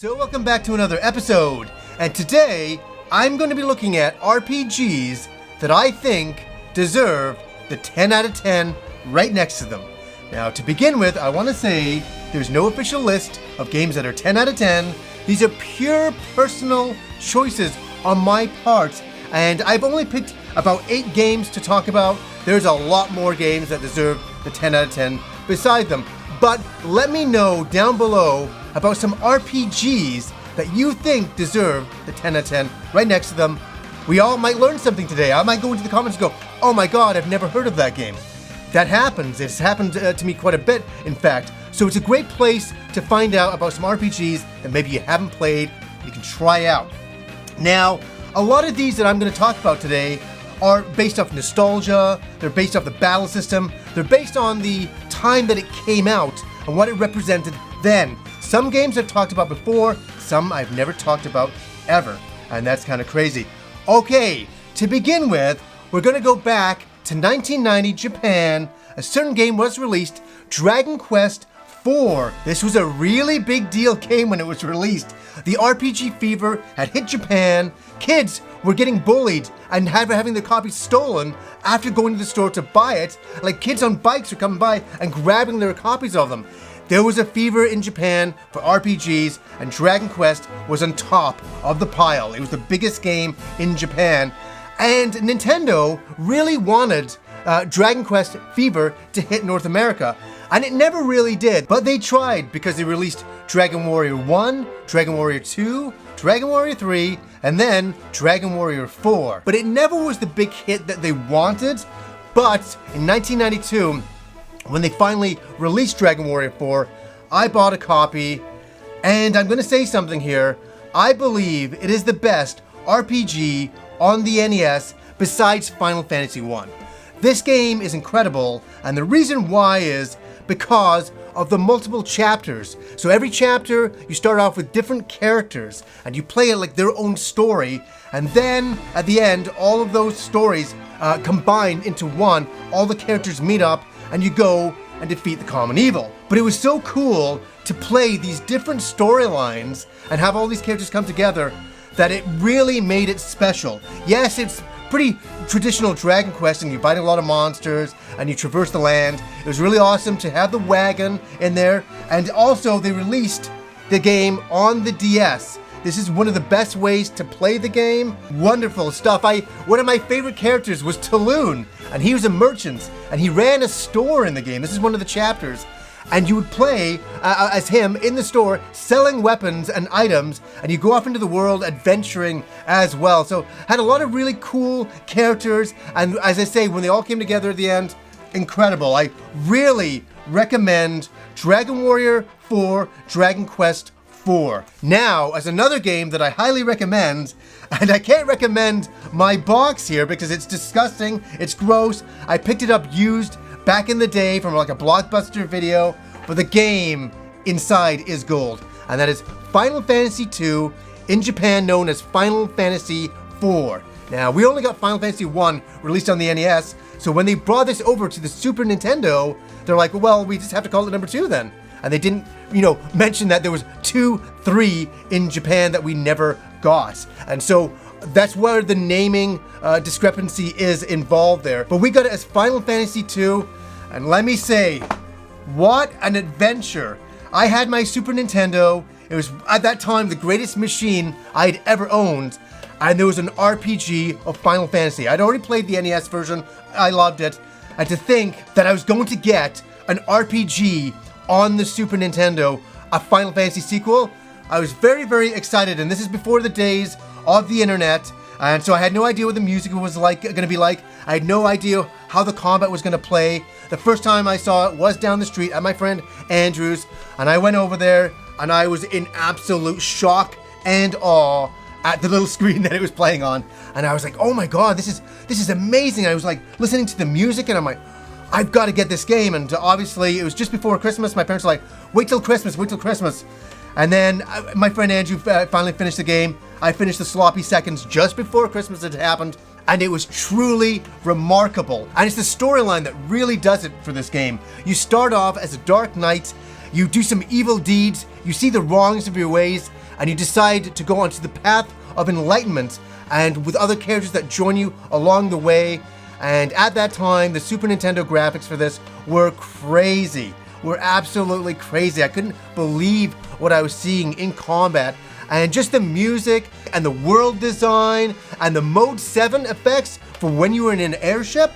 So welcome back to another episode, and today I'm going to be looking at RPGs that I think deserve the 10 out of 10 right next to them. Now to begin with, I want to say there's no official list of games that are 10 out of 10. These are pure personal choices on my part, and I've only picked about 8 games to talk about. There's a lot more games that deserve the 10 out of 10 beside them. But let me know down below about some RPGs that you think deserve the 10 out of 10 right next to them. We all might learn something today. I might go into the comments and go, oh my god, I've never heard of that game. That happens. It's happened to me quite a bit, in fact. So it's a great place to find out about some RPGs that maybe you haven't played, you can try out. Now, a lot of these that I'm going to talk about today are based off nostalgia, they're based off the battle system, they're based on the time that it came out and what it represented then. Some games I've talked about before, some I've never talked about ever, and that's kind of crazy. Okay, to begin with, we're going to go back to 1990 Japan. A certain game was released, Dragon Quest IV. This was a really big deal game when it was released. The RPG fever had hit Japan. Kids were getting bullied and having their copies stolen after going to the store to buy it. Like kids on bikes were coming by and grabbing their copies of them. There was a fever in Japan for RPGs, and Dragon Quest was on top of the pile. It was the biggest game in Japan, and Nintendo really wanted Dragon Quest fever to hit North America, and it never really did, but they tried because they released Dragon Warrior 1, Dragon Warrior 2, Dragon Warrior 3, and then Dragon Warrior 4. But it never was the big hit that they wanted, but in 1992, when they finally released Dragon Warrior 4, I bought a copy, and I'm going to say something here. I believe it is the best RPG on the NES besides Final Fantasy I. This game is incredible, and the reason why is because of the multiple chapters. So every chapter, you start off with different characters, and you play it like their own story, and then at the end, all of those stories combine into one. All the characters meet up, and you go and defeat the common evil. But it was so cool to play these different storylines and have all these characters come together that it really made it special. Yes, it's pretty traditional Dragon Quest, and you're fighting a lot of monsters and you traverse the land. It was really awesome to have the wagon in there, and also they released the game on the DS. This is one of the best ways to play the game. Wonderful stuff. One of my favorite characters was Talon, and he was a merchant, and he ran a store in the game. This is one of the chapters. And you would play as him in the store, selling weapons and items, and you go off into the world adventuring as well. So had a lot of really cool characters, and as I say, when they all came together at the end, incredible. I really recommend Dragon Warrior 4, Dragon Quest 4. Now, as another game that I highly recommend, and I can't recommend my box here because it's disgusting, it's gross. I picked it up used back in the day from like a Blockbuster video, but the game inside is gold, and that is Final Fantasy II, in Japan known as Final Fantasy IV. Now, we only got Final Fantasy I released on the NES, so when they brought this over to the Super Nintendo, they're like, well, we just have to call it number 2 then. And they didn't, mention that there was 2, 3 in Japan that we never got. And so that's where the naming discrepancy is involved there. But we got it as Final Fantasy II, and let me say, what an adventure. I had my Super Nintendo. It was, at that time, the greatest machine I'd ever owned, and there was an RPG of Final Fantasy. I'd already played the NES version. I loved it. And to think that I was going to get an RPG on the Super Nintendo, a Final Fantasy sequel, I was very, very excited, and this is before the days of the internet, and so I had no idea what the music was going to be like. I had no idea how the combat was going to play. The first time I saw it was down the street at my friend Andrew's, and I went over there, and I was in absolute shock and awe at the little screen that it was playing on, and I was like, oh my god, this is amazing. I was like listening to the music, and I'm like, I've got to get this game. And obviously it was just before Christmas. My parents were like, wait till Christmas. And then my friend Andrew finally finished the game. I finished the sloppy seconds just before Christmas had happened, and it was truly remarkable. And it's the storyline that really does it for this game. You start off as a dark knight, you do some evil deeds, you see the wrongs of your ways, and you decide to go onto the path of enlightenment and with other characters that join you along the way. And at that time, the Super Nintendo graphics for this were crazy. Were absolutely crazy. I couldn't believe what I was seeing in combat. And just the music and the world design and the Mode 7 effects for when you were in an airship.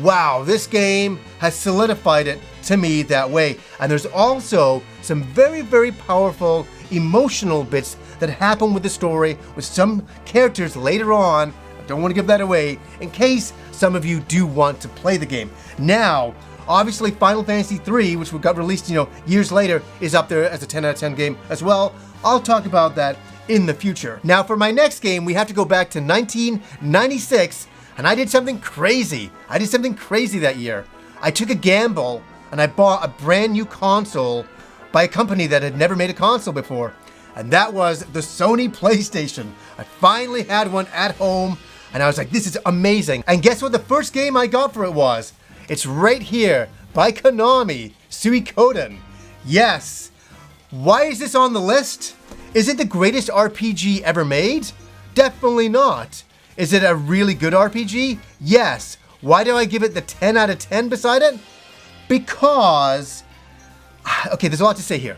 Wow, this game has solidified it to me that way. And there's also some very, very powerful emotional bits that happen with the story with some characters later on. I don't want to give that away in case some of you do want to play the game. Now, obviously Final Fantasy III, which got released, years later, is up there as a 10 out of 10 game as well. I'll talk about that in the future. Now, for my next game, we have to go back to 1996, and I did something crazy. I did something crazy that year. I took a gamble, and I bought a brand new console by a company that had never made a console before, and that was the Sony PlayStation. I finally had one at home, and I was like, this is amazing. And guess what the first game I got for it was? It's right here, by Konami, Suikoden. Yes. Why is this on the list? Is it the greatest RPG ever made? Definitely not. Is it a really good RPG? Yes. Why do I give it the 10 out of 10 beside it? Because, okay, there's a lot to say here.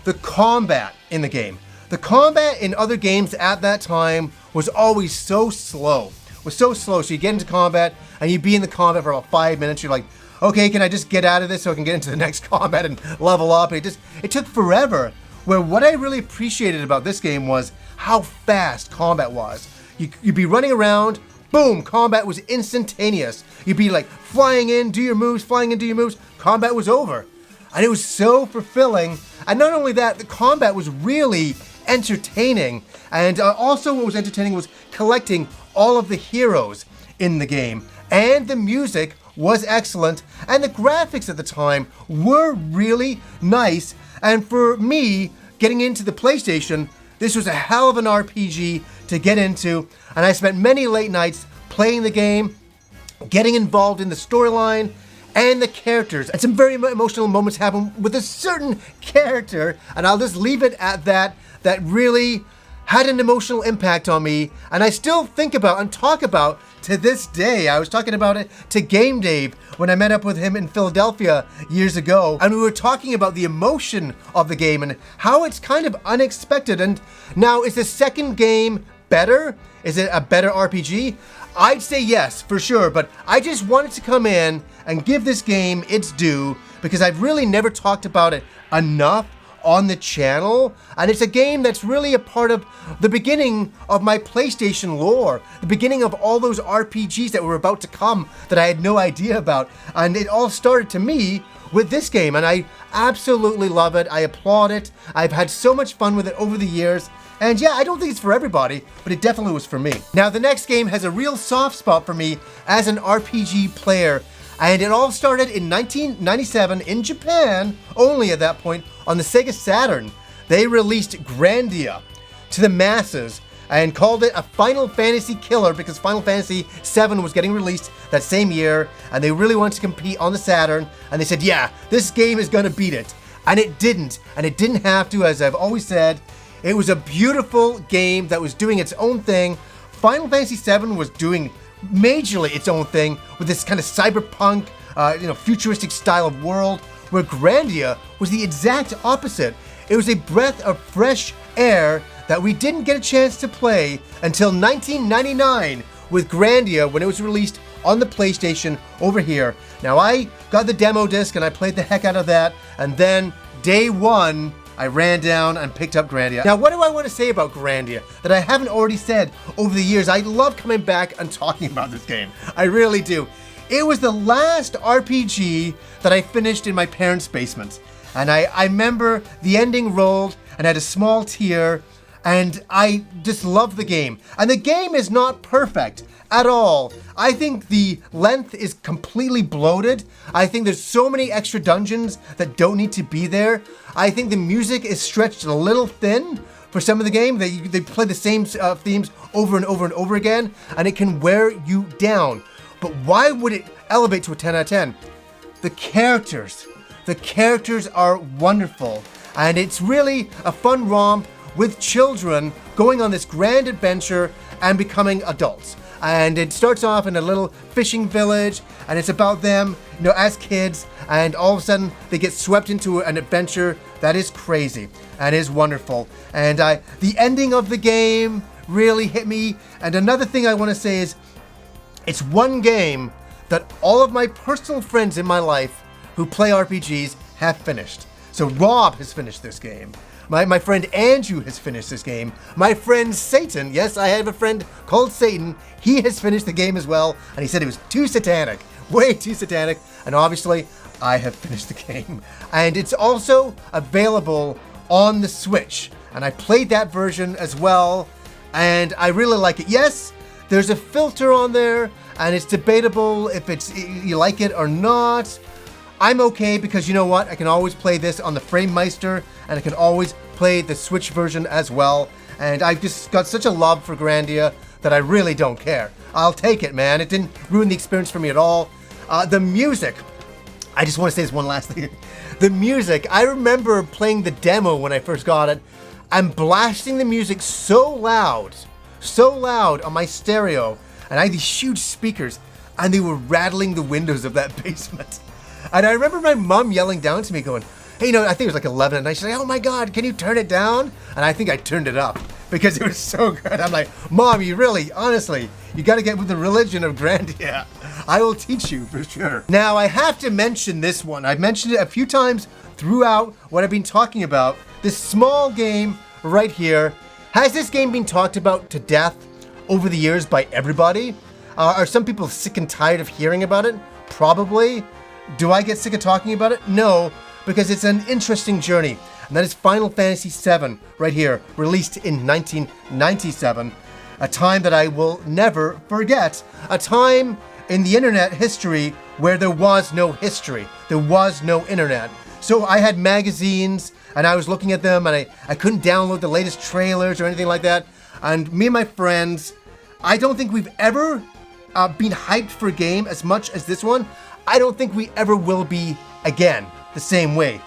The combat in the game. The combat in other games at that time was always so slow. So you get into combat and you'd be in the combat for about 5 minutes. You're like, okay, can I just get out of this so I can get into the next combat and level up? And it took forever. Where what I really appreciated about this game was how fast combat was. You'd be running around, boom, combat was instantaneous. You'd be like flying in, do your moves, combat was over. And it was so fulfilling. And not only that, the combat was really entertaining. And also what was entertaining was collecting all of the heroes in the game. And the music was excellent. And the graphics at the time were really nice. And for me, getting into the PlayStation, this was a hell of an RPG to get into. And I spent many late nights playing the game, getting involved in the storyline and the characters. And some very emotional moments happen with a certain character, and I'll just leave it at that, that really had an emotional impact on me, and I still think about and talk about to this day. I was talking about it to Game Dave when I met up with him in Philadelphia years ago, and we were talking about the emotion of the game and how it's kind of unexpected. And now, is the second game better? Is it a better RPG? I'd say yes, for sure, but I just wanted to come in and give this game its due because I've really never talked about it enough on the channel, and it's a game that's really a part of the beginning of my PlayStation lore, the beginning of all those RPGs that were about to come that I had no idea about. And it all started to me with this game, and I absolutely love it. I applaud it. I've had so much fun with it over the years. And yeah, I don't think it's for everybody, but it definitely was for me. Now, the next game has a real soft spot for me as an RPG player. And it all started in 1997 in Japan, only at that point, on the Sega Saturn. They released Grandia to the masses and called it a Final Fantasy killer because Final Fantasy VII was getting released that same year, and they really wanted to compete on the Saturn, and they said, yeah, this game is gonna beat it. And it didn't have to, as I've always said. It was a beautiful game that was doing its own thing. Final Fantasy VII was doing majorly its own thing with this kind of cyberpunk, futuristic style of world, where Grandia was the exact opposite. It was a breath of fresh air that we didn't get a chance to play until 1999 with Grandia when it was released on the PlayStation over here. Now, I got the demo disc and I played the heck out of that, and then day one, I ran down and picked up Grandia. Now, what do I want to say about Grandia that I haven't already said over the years? I love coming back and talking about this game. I really do. It was the last RPG that I finished in my parents' basement. And I remember the ending rolled and I had a small tear, and I just love the game. And the game is not perfect at all. I think the length is completely bloated. I think there's so many extra dungeons that don't need to be there. I think the music is stretched a little thin for some of the game. They play the same themes over and over and over again, and it can wear you down. But why would it elevate to a 10 out of 10? The characters are wonderful, and it's really a fun romp with children going on this grand adventure and becoming adults. And it starts off in a little fishing village, and it's about them, as kids, and all of a sudden they get swept into an adventure that is crazy and is wonderful. And the ending of the game really hit me. And another thing I want to say is, it's one game that all of my personal friends in my life who play RPGs have finished. So Rob has finished this game. My friend Andrew has finished this game. My friend Satan, yes, I have a friend called Satan, he has finished the game as well, and he said it was too satanic, way too satanic, and obviously, I have finished the game. And it's also available on the Switch, and I played that version as well, and I really like it. Yes, there's a filter on there, and it's debatable if you like it or not. I'm okay because you know what? I can always play this on the FrameMeister, and I can always play the Switch version as well. And I've just got such a love for Grandia that I really don't care. I'll take it, man. It didn't ruin the experience for me at all. The music. I just want to say this one last thing. The music. I remember playing the demo when I first got it and blasting the music so loud on my stereo. And I had these huge speakers, and they were rattling the windows of that basement. And I remember my mom yelling down to me going, hey, I think it was like 11 at night. She's like, oh my God, can you turn it down? And I think I turned it up because it was so good. I'm like, Mom, honestly, you got to get with the religion of Grandia. I will teach you for sure. Now, I have to mention this one. I've mentioned it a few times throughout what I've been talking about. This small game right here. Has this game been talked about to death over the years by everybody? Are some people sick and tired of hearing about it? Probably. Do I get sick of talking about it? No, because it's an interesting journey. And that is Final Fantasy VII right here, released in 1997. A time that I will never forget. A time in the internet history where there was no history. There was no internet. So I had magazines and I was looking at them and I couldn't download the latest trailers or anything like that. And me and my friends, I don't think we've ever been hyped for a game as much as this one. I don't think we ever will be again the same way.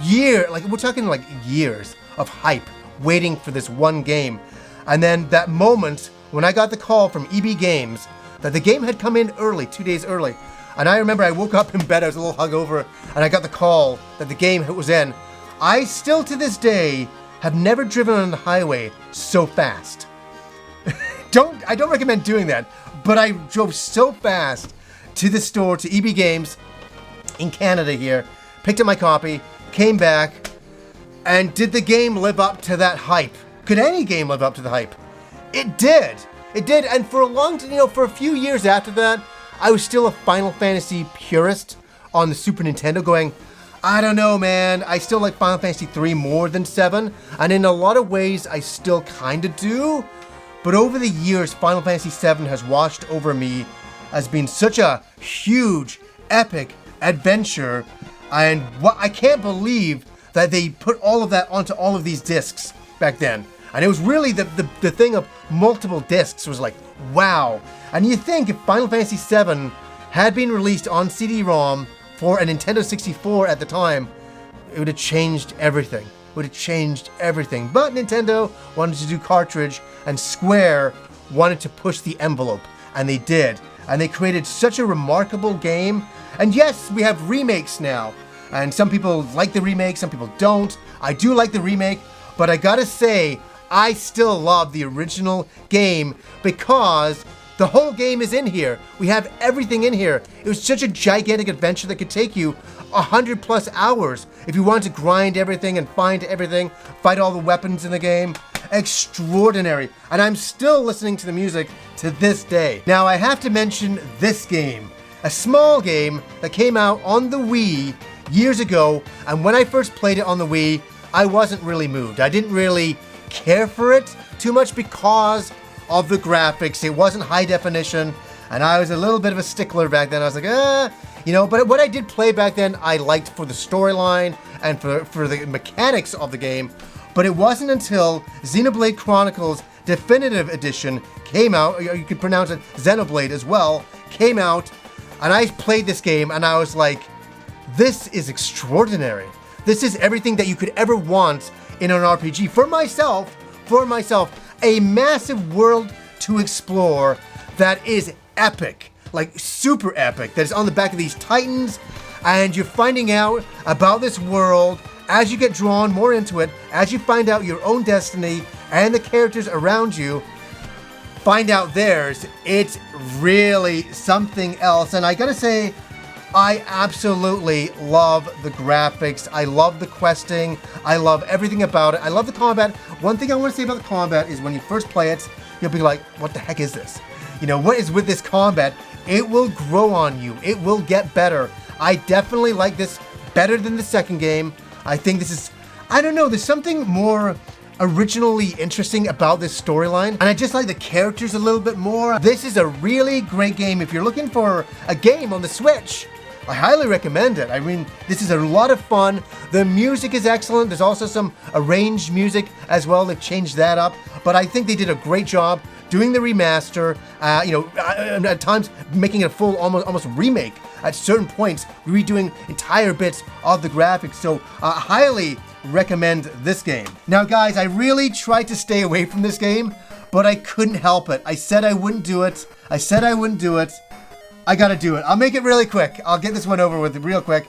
We're talking like years of hype waiting for this one game. And then that moment when I got the call from EB Games that the game had come in early, 2 days early. And I remember I woke up in bed, I was a little hungover, and I got the call that the game was in. I still to this day have never driven on the highway so fast. I don't recommend doing that, but I drove so fast to the store, to EB Games in Canada here, picked up my copy, came back, and did the game live up to that hype? Could any game live up to the hype? It did. It did, and for a few years after that, I was still a Final Fantasy purist on the Super Nintendo going, I don't know, man, I still like Final Fantasy 3 more than 7, and in a lot of ways, I still kinda do, but over the years, Final Fantasy 7 has washed over me as being such a huge, epic adventure, and I can't believe that they put all of that onto all of these discs back then. And it was really the thing of multiple discs was like, wow. And you think if Final Fantasy VII had been released on CD-ROM for a Nintendo 64 at the time, it would have changed everything. But Nintendo wanted to do cartridge, and Square wanted to push the envelope, and they did. And they created such a remarkable game. And yes, we have remakes now. And some people like the remake, some people don't. I do like the remake, but I gotta say, I still love the original game because the whole game is in here. We have everything in here. It was such a gigantic adventure that could take you 100+ hours if you wanted to grind everything and find everything, fight all the weapons in the game. Extraordinary. And I'm still listening to the music to this day. Now I have to mention this game, a small game that came out on the Wii years ago, and when I first played it on the Wii, I wasn't really moved. I didn't really care for it too much because of the graphics. It wasn't high definition, and I was a little bit of a stickler back then. I was like, but what I did play back then, I liked for the storyline and for the mechanics of the game. But it wasn't until Xenoblade Chronicles Definitive Edition came out, you could pronounce it Xenoblade as well, came out, and I played this game, and I was like, this is extraordinary. This is everything that you could ever want in an RPG. For myself, for myself a massive world to explore that is epic, like super epic, that is on the back of these titans, and you're finding out about this world as you get drawn more into it, as you find out your own destiny and the characters around you find out theirs. It's really something else, and I gotta say, I absolutely love the graphics. I love the questing. I love everything about it. I love the combat. One thing I want to say about the combat is when you first play it, you'll be like, what the heck is this? You know, what is with this combat? It will grow on you. It will get better. I definitely like this better than the second game. I think this is, I don't know, there's something more originally interesting about this storyline, and I just like the characters a little bit more. This is a really great game. If you're looking for a game on the Switch, I highly recommend it. I mean, this is a lot of fun. The music is excellent. There's also some arranged music as well. They've changed that up, but I think they did a great job doing the remaster, at times making it a full, almost remake at certain points, redoing entire bits of the graphics. So highly recommend this game. Now guys, I really tried to stay away from this game, but I couldn't help it. I said I wouldn't do it. I gotta do it. I'll make it really quick. I'll get this one over with real quick.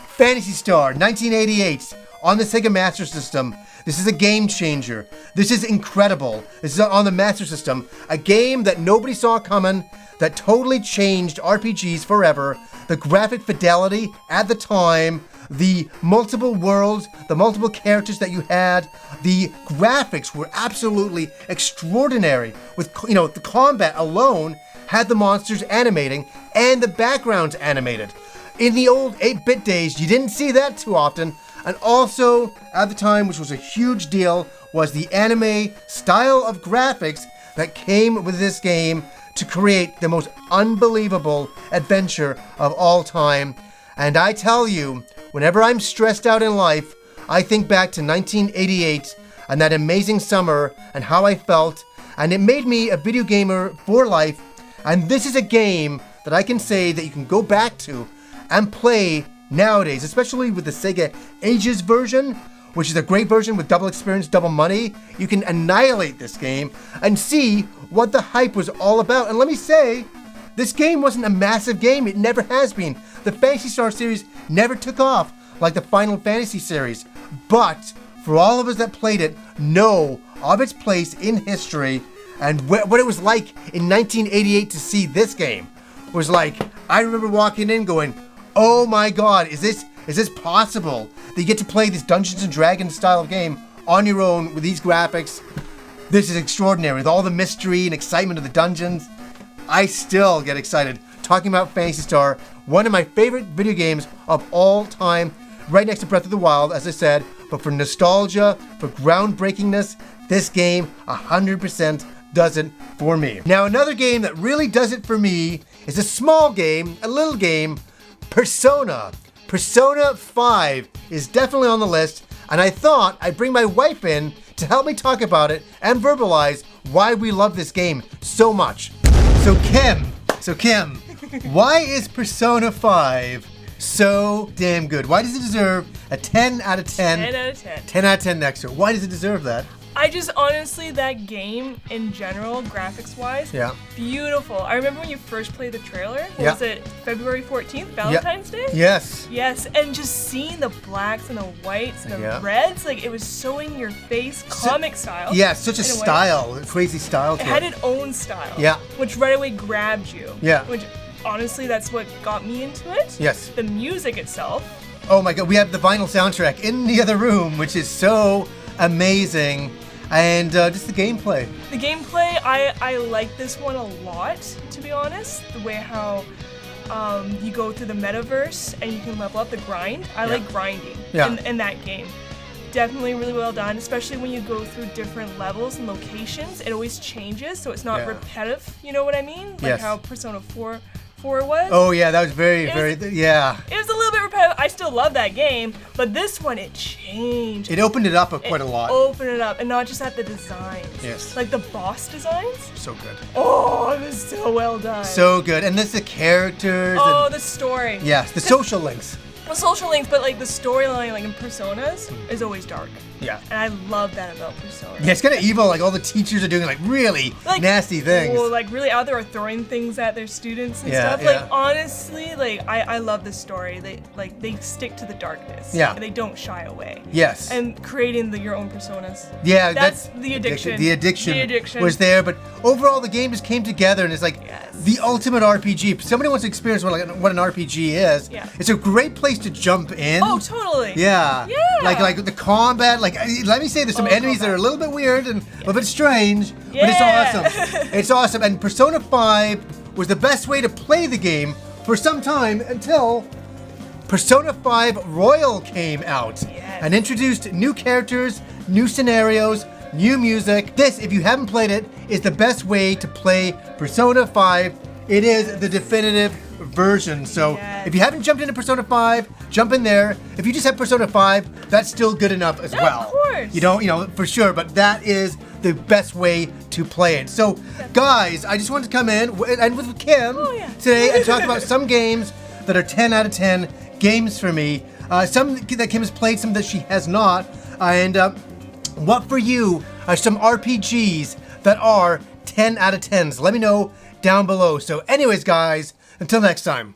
Phantasy Star, 1988, on the Sega Master System. This is a game changer. This is incredible. This is on the Master System. A game that nobody saw coming, that totally changed RPGs forever. The graphic fidelity at the time, the multiple worlds, the multiple characters that you had, the graphics were absolutely extraordinary. With, the combat alone had the monsters animating and the backgrounds animated. In the old 8-bit days, you didn't see that too often. And also, at the time, which was a huge deal, was the anime style of graphics that came with this game to create the most unbelievable adventure of all time. And I tell you, whenever I'm stressed out in life, I think back to 1988 and that amazing summer and how I felt, and it made me a video gamer for life. And this is a game that I can say that you can go back to and play nowadays, especially with the Sega Ages version, which is a great version with double experience, double money. You can annihilate this game and see what the hype was all about. And let me say, this game wasn't a massive game. It never has been. The Phantasy Star series never took off like the Final Fantasy series. But for all of us that played it, know of its place in history and what it was like in 1988 to see this game was like, I remember walking in going, oh my God, is this possible? That you get to play this Dungeons and Dragons style of game on your own with these graphics. This is extraordinary. With all the mystery and excitement of the dungeons, I still get excited talking about Phantasy Star, one of my favorite video games of all time, right next to Breath of the Wild, as I said. But for nostalgia, for groundbreakingness, this game 100% does it for me. Now, another game that really does it for me is a small game, a little game, Persona. Persona 5 is definitely on the list, and I thought I'd bring my wife in to help me talk about it and verbalize why we love this game so much. So Kim, why is Persona 5 so damn good? Why does it deserve a 10 out of 10? 10 out of 10. 10 out of 10 next to it. Why does it deserve that? I just honestly, that game in general, graphics-wise, yeah, beautiful. I remember when you first played the trailer. Was it February 14th, Valentine's Day? Yes. Yes, and just seeing the blacks and the whites and the reds, like it was so in your face, comic style. Yeah, such a style, crazy style to it. It had its own style. Yeah. Which right away grabbed you. Yeah. Which honestly, that's what got me into it. Yes. The music itself. Oh my God, we have the vinyl soundtrack in the other room, which is so amazing. And just the gameplay. The gameplay, I like this one a lot, to be honest. The way how you go through the metaverse and you can level up the grind. I like grinding in that game. Definitely really well done, especially when you go through different levels and locations. It always changes, so it's not repetitive, you know what I mean? Like how Persona 4 was. Oh yeah, that was very, it was a little bit repetitive. I still love that game, but this one, it changed. It opened it up quite a lot. Opened it up, and not just at the designs. Yes. Like the boss designs. So good. Oh, it was so well done. So good, and this the characters. Oh, the story. Yes, the social links. Well, social links, but like the storyline, like in Personas, is always dark. Yeah. And I love that about Persona. Yeah, it's kind of evil. Like all the teachers are doing like really nasty things. Well, like really out there are throwing things at their students and stuff. Yeah. Like honestly, like I love this story. They stick to the darkness. Yeah. And they don't shy away. Yes. And creating your own personas. Yeah, that's the addiction. The addiction was there, but overall the game just came together and it's like the ultimate RPG. If somebody wants to experience what an RPG is, it's a great place to jump in. Oh, totally. Yeah. Yeah. Like the combat, like let me say there's some enemies that are a little bit weird and a little bit strange, but it's awesome. It's awesome. And Persona 5 was the best way to play the game for some time until Persona 5 Royal came out and introduced new characters, new scenarios, new music. This, if you haven't played it, is the best way to play Persona 5. It is the definitive version. So if you haven't jumped into Persona 5, jump in there. If you just have Persona 5, that's still good enough as well. Of course. You don't, for sure, but that is the best way to play it. So guys, I just wanted to come in and with Kim today and talk about some games that are 10 out of 10 games for me. Some that Kim has played, some that she has not. And what for you are some RPGs that are 10 out of 10s? Let me know down below. So anyways, guys, until next time.